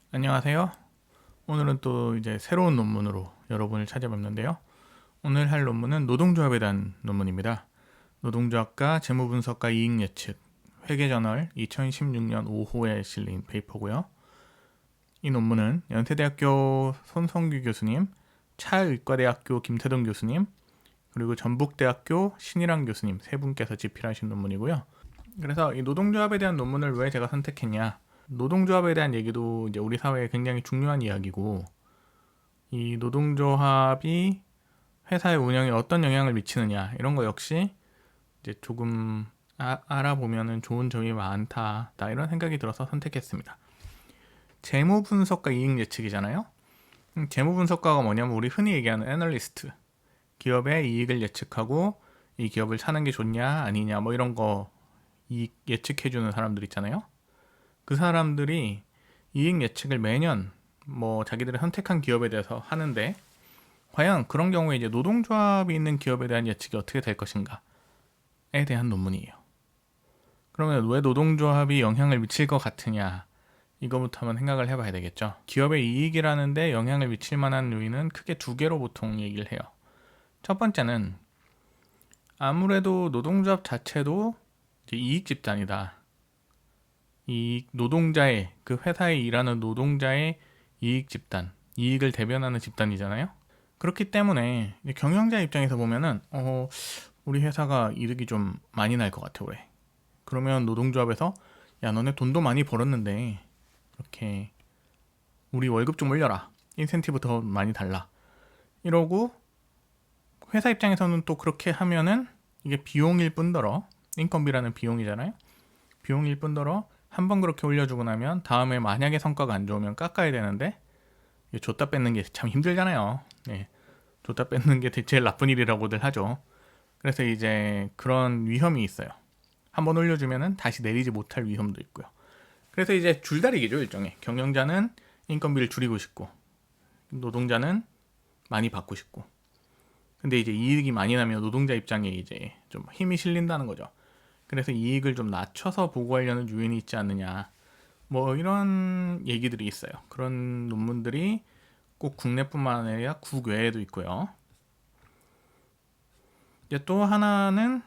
안녕하세요. 오늘은 또 이제 새로운 논문으로 여러분을 찾아뵙는데요. 오늘 할 논문은 노동조합에 대한 논문입니다. 노동조합과 재무분석과 이익예측 회계저널 2016년 5호에 실린 페이퍼고요. 이 논문은 연세대학교 손성규 교수님, 차의과대학교 김태동 교수님, 그리고 전북대학교 신일환 교수님 세 분께서 집필하신 논문이고요. 그래서 이 노동조합에 대한 논문을 왜 제가 선택했냐? 노동조합에 대한 얘기도 이제 우리 사회에 굉장히 중요한 이야기고, 이 노동조합이 회사의 운영에 어떤 영향을 미치느냐 이런 거 역시 이제 조금 알아보면은 좋은 점이 많다, 이런 생각이 들어서 선택했습니다. 재무 분석과 이익 예측이잖아요. 재무 분석가가 뭐냐면 우리 흔히 얘기하는 애널리스트, 기업의 이익을 예측하고 이 기업을 사는 게 좋냐 아니냐 뭐 이런 거 이익 예측해주는 사람들 있잖아요. 그 사람들이 이익 예측을 매년 뭐 자기들이 선택한 기업에 대해서 하는데, 과연 그런 경우에 이제 노동조합이 있는 기업에 대한 예측이 어떻게 될 것인가에 대한 논문이에요. 그러면 왜 노동조합이 영향을 미칠 것 같으냐, 이거부터 한번 생각을 해봐야 되겠죠. 기업의 이익이라는데 영향을 미칠 만한 요인은 크게 두 개로 보통 얘기를 해요. 첫 번째는 아무래도 노동조합 자체도 이익 집단이다. 이 노동자의, 그 회사에 일하는 노동자의 이익 집단, 이익을 대변하는 집단이잖아요. 그렇기 때문에 경영자 입장에서 보면은 우리 회사가 이득이 좀 많이 날 것 같아 올해. 그러면 노동조합에서 야, 너네 돈도 많이 벌었는데 이렇게 우리 월급 좀 올려라, 인센티브 더 많이 달라, 이러고 회사 입장에서는 또 그렇게 하면은 이게 비용일 뿐더러, 인건비라는 비용이잖아요. 비용일 뿐더러 한 번 그렇게 올려주고 나면 다음에 만약에 성과가 안 좋으면 깎아야 되는데, 줬다 뺏는 게 참 힘들잖아요. 네, 줬다 뺏는 게 제일 나쁜 일이라고들 하죠. 그래서 이제 그런 위험이 있어요. 한 번 올려주면은 다시 내리지 못할 위험도 있고요. 그래서 이제 줄다리기죠, 일종의. 경영자는 인건비를 줄이고 싶고 노동자는 많이 받고 싶고. 근데 이제 이익이 많이 나면 노동자 입장에 이제 좀 힘이 실린다는 거죠. 그래서 이익을 좀 낮춰서 보고하려는 유인이 있지 않느냐, 뭐 이런 얘기들이 있어요. 그런 논문들이 꼭 국내뿐만 아니라 국외에도 있고요. 이제 또 하나는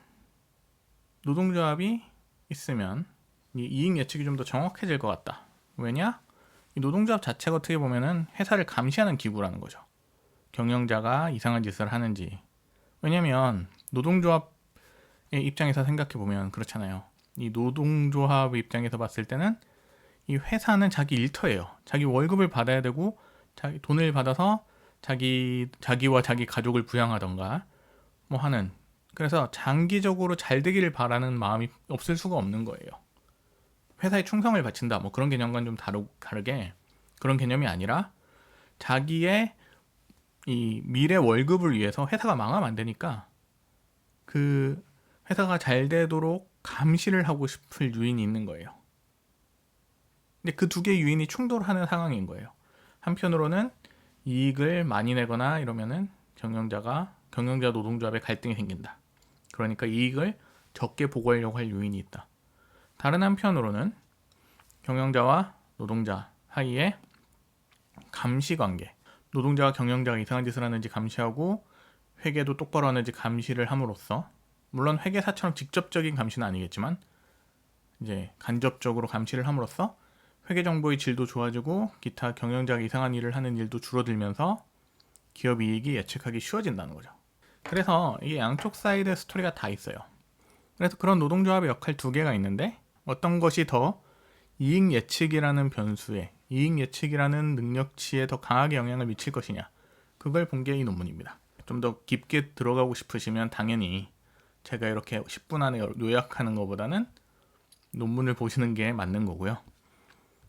노동조합이 있으면 이 이익 예측이 좀 더 정확해질 것 같다. 왜냐? 이 노동조합 자체가 어떻게 보면은 회사를 감시하는 기구라는 거죠. 경영자가 이상한 짓을 하는지. 왜냐면 노동조합의 입장에서 생각해 보면 그렇잖아요. 이 노동조합의 입장에서 봤을 때는 이 회사는 자기 일터예요. 자기 월급을 받아야 되고 자기 돈을 받아서 자기와 자기 가족을 부양하던가 뭐 하는, 그래서 장기적으로 잘 되기를 바라는 마음이 없을 수가 없는 거예요. 회사에 충성을 바친다 뭐 그런 개념과는 좀 다르게, 그런 개념이 아니라 자기의 이 미래 월급을 위해서 회사가 망하면 안 되니까 그 회사가 잘 되도록 감시를 하고 싶을 유인이 있는 거예요. 근데 그 두 개의 유인이 충돌하는 상황인 거예요. 한편으로는 이익을 많이 내거나 이러면은 경영자 노동조합에 갈등이 생긴다. 그러니까 이익을 적게 보고하려고 할 요인이 있다. 다른 한편으로는 경영자와 노동자 사이에 감시 관계, 노동자와 경영자가 이상한 짓을 하는지 감시하고 회계도 똑바로 하는지 감시를 함으로써, 물론 회계사처럼 직접적인 감시는 아니겠지만 이제 간접적으로 감시를 함으로써 회계 정보의 질도 좋아지고 기타 경영자가 이상한 일을 하는 일도 줄어들면서 기업 이익이 예측하기 쉬워진다는 거죠. 그래서 이게 양쪽 사이드 스토리가 다 있어요. 그래서 그런 노동조합의 역할 두 개가 있는데, 어떤 것이 더 이익 예측이라는 변수에, 이익 예측이라는 능력치에 더 강하게 영향을 미칠 것이냐, 그걸 본 게 이 논문입니다. 좀 더 깊게 들어가고 싶으시면 당연히 제가 이렇게 10분 안에 요약하는 것보다는 논문을 보시는 게 맞는 거고요.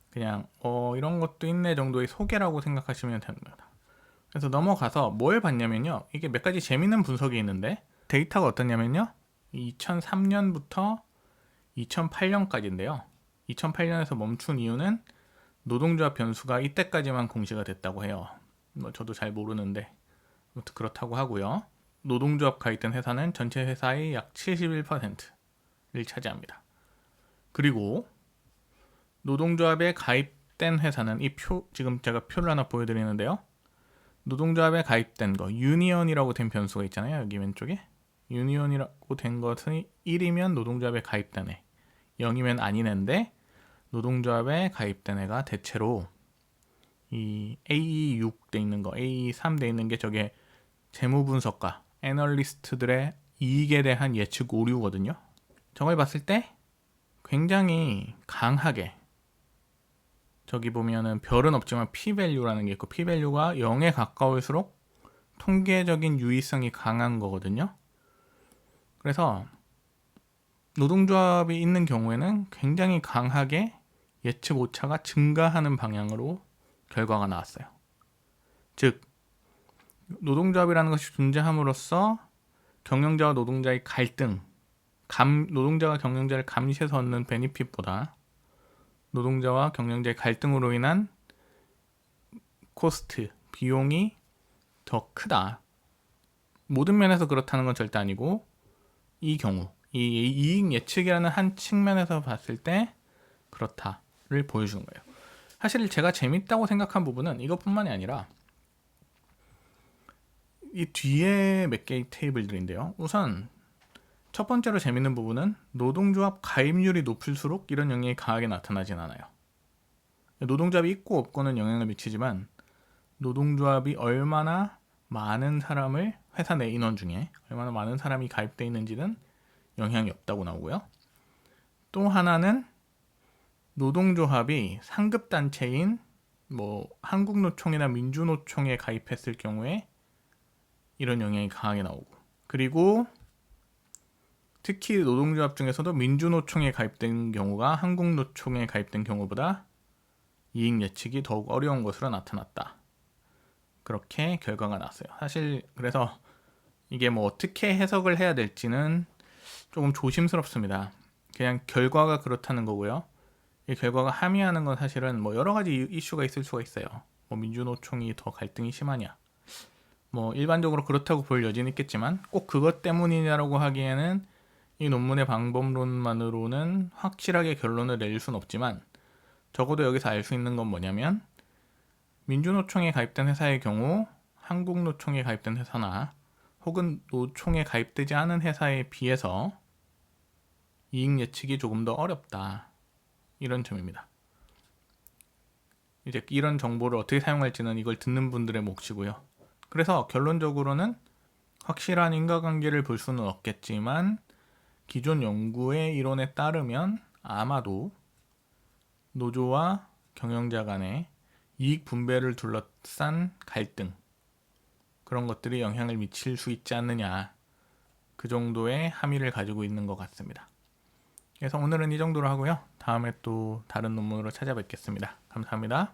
그냥 이런 것도 있네 정도의 소개라고 생각하시면 됩니다. 그래서 넘어가서 뭘 봤냐면요, 이게 몇 가지 재밌는 분석이 있는데, 데이터가 어떻냐면요, 2003년부터 2008년까지인데요 2008년에서 멈춘 이유는 노동조합 변수가 이때까지만 공시가 됐다고 해요. 뭐 저도 잘 모르는데 그렇다고 하고요. 노동조합 가입된 회사는 전체 회사의 약 71%를 차지합니다. 그리고 노동조합에 가입 가입된 회사는 지금 제가 표를 하나 보여드리는데요. 노동조합에 가입된 거, 유니언이라고 된 변수가 있잖아요. 여기 왼쪽에. 유니언이라고 된 것은 1이면 노동조합에 가입된 애, 0이면 아닌 애인데 노동조합에 가입된 애가 대체로 이 AE6 돼 있는 거, AE3 돼 있는 게 저게 재무분석가, 애널리스트들의 이익에 대한 예측 오류거든요. 저걸 봤을 때 굉장히 강하게, 저기 보면은 별은 없지만 P-value라는 게 있고 P-value가 0에 가까울수록 통계적인 유의성이 강한 거거든요. 그래서 노동조합이 있는 경우에는 굉장히 강하게 예측 오차가 증가하는 방향으로 결과가 나왔어요. 즉, 노동조합이라는 것이 존재함으로써 경영자와 노동자의 갈등, 노동자가 경영자를 감시해서 얻는 베니핏보다 노동자와 경영자의 갈등으로 인한 코스트, 비용이 더 크다. 모든 면에서 그렇다는 건 절대 아니고, 이 경우, 이 이익 예측이라는 한 측면에서 봤을 때 그렇다를 보여주는 거예요. 사실 제가 재밌다고 생각한 부분은 이것뿐만이 아니라 이 뒤에 몇 개의 테이블들인데요. 우선 첫 번째로 재밌는 부분은 노동조합 가입률이 높을수록 이런 영향이 강하게 나타나진 않아요. 노동조합이 있고 없고는 영향을 미치지만 노동조합이 얼마나 많은 사람을, 회사 내 인원 중에 얼마나 많은 사람이 가입되어 있는지는 영향이 없다고 나오고요. 또 하나는 노동조합이 상급단체인 한국노총이나 민주노총에 가입했을 경우에 이런 영향이 강하게 나오고, 그리고 특히 노동조합 중에서도 민주노총에 가입된 경우가 한국노총에 가입된 경우보다 이익 예측이 더욱 어려운 것으로 나타났다. 그렇게 결과가 났어요. 사실 그래서 이게 어떻게 해석을 해야 될지는 조금 조심스럽습니다. 그냥 결과가 그렇다는 거고요. 이 결과가 함의하는 건 사실은 여러 가지 이슈가 있을 수가 있어요. 민주노총이 더 갈등이 심하냐, 일반적으로 그렇다고 볼 여지는 있겠지만 꼭 그것 때문이냐라고 하기에는 이 논문의 방법론만으로는 확실하게 결론을 내릴 수는 없지만, 적어도 여기서 알 수 있는 건 뭐냐면 민주노총에 가입된 회사의 경우 한국노총에 가입된 회사나 혹은 노총에 가입되지 않은 회사에 비해서 이익 예측이 조금 더 어렵다, 이런 점입니다. 이제 이런 정보를 어떻게 사용할지는 이걸 듣는 분들의 몫이고요. 그래서 결론적으로는 확실한 인과관계를 볼 수는 없겠지만 기존 연구의 이론에 따르면 아마도 노조와 경영자 간의 이익 분배를 둘러싼 갈등, 그런 것들이 영향을 미칠 수 있지 않느냐, 그 정도의 함의를 가지고 있는 것 같습니다. 그래서 오늘은 이 정도로 하고요. 다음에 또 다른 논문으로 찾아뵙겠습니다. 감사합니다.